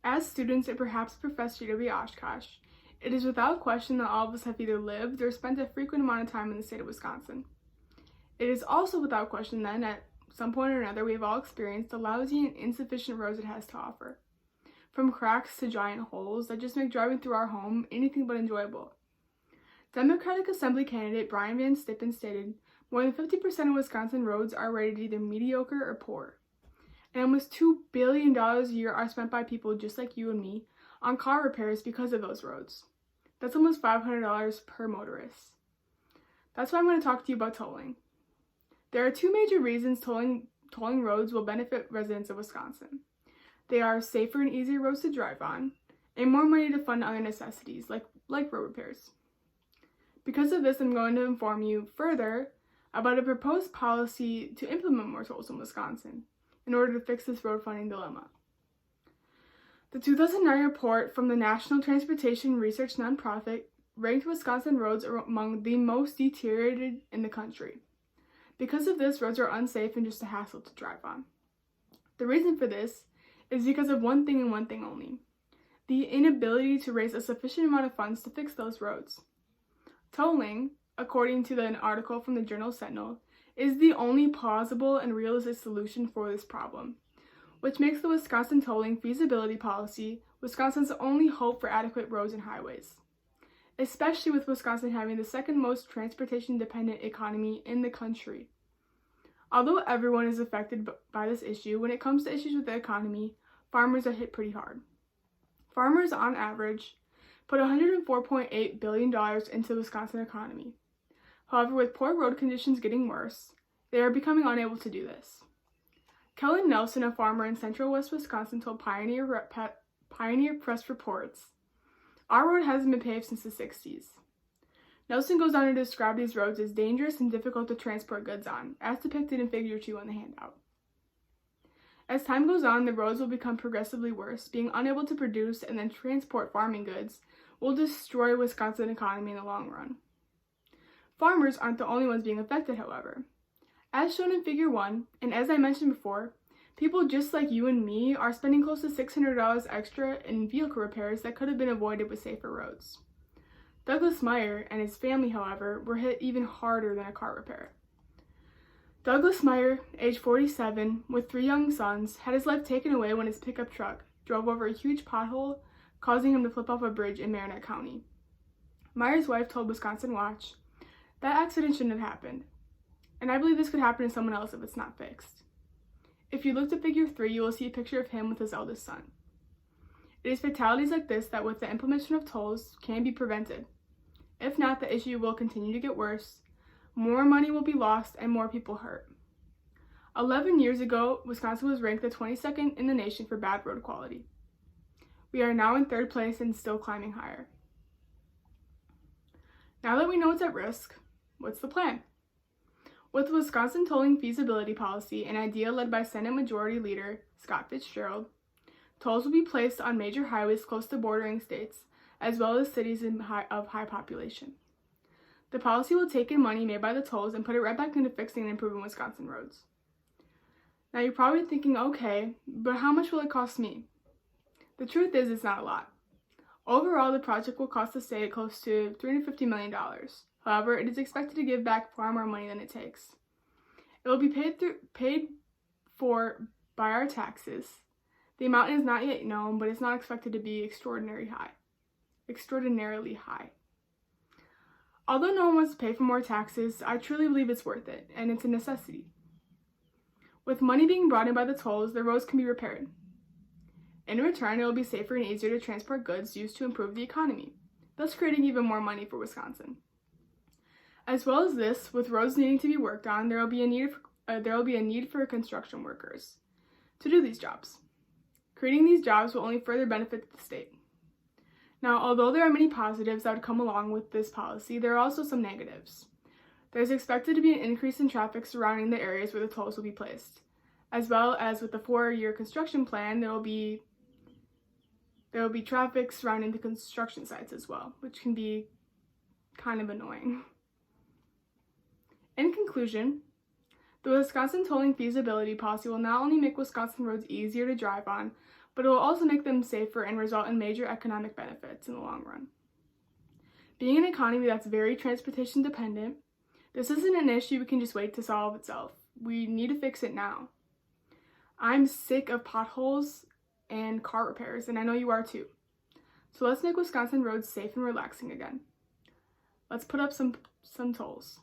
As students and perhaps Professor W. Oshkosh, it is without question that all of us have either lived or spent a frequent amount of time in the state of Wisconsin. It is also without question then, at some point or another, we have all experienced the lousy and insufficient roads it has to offer. From cracks to giant holes that just make driving through our home anything but enjoyable. Democratic Assembly candidate Brian Van Stippen stated, more than 50% of Wisconsin roads are rated either mediocre or poor. And almost $2 billion a year are spent by people just like you and me on car repairs because of those roads. That's almost $500 per motorist. That's why I'm going to talk to you about tolling. There are two major reasons tolling roads will benefit residents of Wisconsin. They are safer and easier roads to drive on, and more money to fund other necessities like road repairs. Because of this, I'm going to inform you further about a proposed policy to implement more tolls in Wisconsin in order to fix this road funding dilemma. The 2009 report from the National Transportation Research nonprofit ranked Wisconsin roads among the most deteriorated in the country. Because of this, roads are unsafe and just a hassle to drive on. The reason for this is because of one thing and one thing only: the inability to raise a sufficient amount of funds to fix those roads. Tolling, according to an article from the Journal Sentinel, is the only plausible and realistic solution for this problem, which makes the Wisconsin tolling feasibility policy Wisconsin's only hope for adequate roads and highways, especially with Wisconsin having the second most transportation-dependent economy in the country. Although everyone is affected by this issue, when it comes to issues with the economy, farmers are hit pretty hard. Farmers, on average, put $104.8 billion into the Wisconsin economy. However, with poor road conditions getting worse, they are becoming unable to do this. Kellen Nelson, a farmer in central west Wisconsin, told Pioneer Press Reports, "Our road hasn't been paved since the 60s. Nelson goes on to describe these roads as dangerous and difficult to transport goods on, as depicted in Figure 2 on the handout. As time goes on, the roads will become progressively worse. Being unable to produce and then transport farming goods will destroy Wisconsin economy in the long run. Farmers aren't the only ones being affected, however. As shown in Figure 1, and as I mentioned before, people just like you and me are spending close to $600 extra in vehicle repairs that could have been avoided with safer roads. Douglas Meyer and his family, however, were hit even harder than a car repair. Douglas Meyer, age 47, with 3 young sons, had his life taken away when his pickup truck drove over a huge pothole, causing him to flip off a bridge in Marinette County. Meyer's wife told Wisconsin Watch, "That accident shouldn't have happened, and I believe this could happen to someone else if it's not fixed." If you look at Figure 3, you will see a picture of him with his eldest son. It is fatalities like this that, with the implementation of tolls, can be prevented. If not, the issue will continue to get worse, more money will be lost, and more people hurt. 11 years ago, Wisconsin was ranked the 22nd in the nation for bad road quality. We are now in 3rd place and still climbing higher. Now that we know what's at risk, what's the plan? With the Wisconsin tolling feasibility policy, an idea led by Senate Majority Leader Scott Fitzgerald, tolls will be placed on major highways close to bordering states, as well as cities of high population. The policy will take in money made by the tolls and put it right back into fixing and improving Wisconsin roads. Now you're probably thinking, okay, but how much will it cost me? The truth is, it's not a lot. Overall, the project will cost the state close to $350 million. However, it is expected to give back far more money than it takes. It will be paid for by our taxes. The amount is not yet known, but it's not expected to be extraordinarily high. Although no one wants to pay for more taxes, I truly believe it's worth it, and it's a necessity. With money being brought in by the tolls, the roads can be repaired. In return, it will be safer and easier to transport goods used to improve the economy, thus creating even more money for Wisconsin. As well as this, with roads needing to be worked on, there will be a need for construction workers to do these jobs. Creating these jobs will only further benefit the state. Now, although there are many positives that would come along with this policy, there are also some negatives. There's expected to be an increase in traffic surrounding the areas where the tolls will be placed, as well as with the 4-year construction plan, there will be traffic surrounding the construction sites as well, which can be kind of annoying. In conclusion, the Wisconsin tolling feasibility policy will not only make Wisconsin roads easier to drive on, but it will also make them safer and result in major economic benefits in the long run. Being an economy that's very transportation dependent, this isn't an issue we can just wait to solve itself. We need to fix it now. I'm sick of potholes and car repairs, and I know you are too. So let's make Wisconsin roads safe and relaxing again. Let's put up some tolls.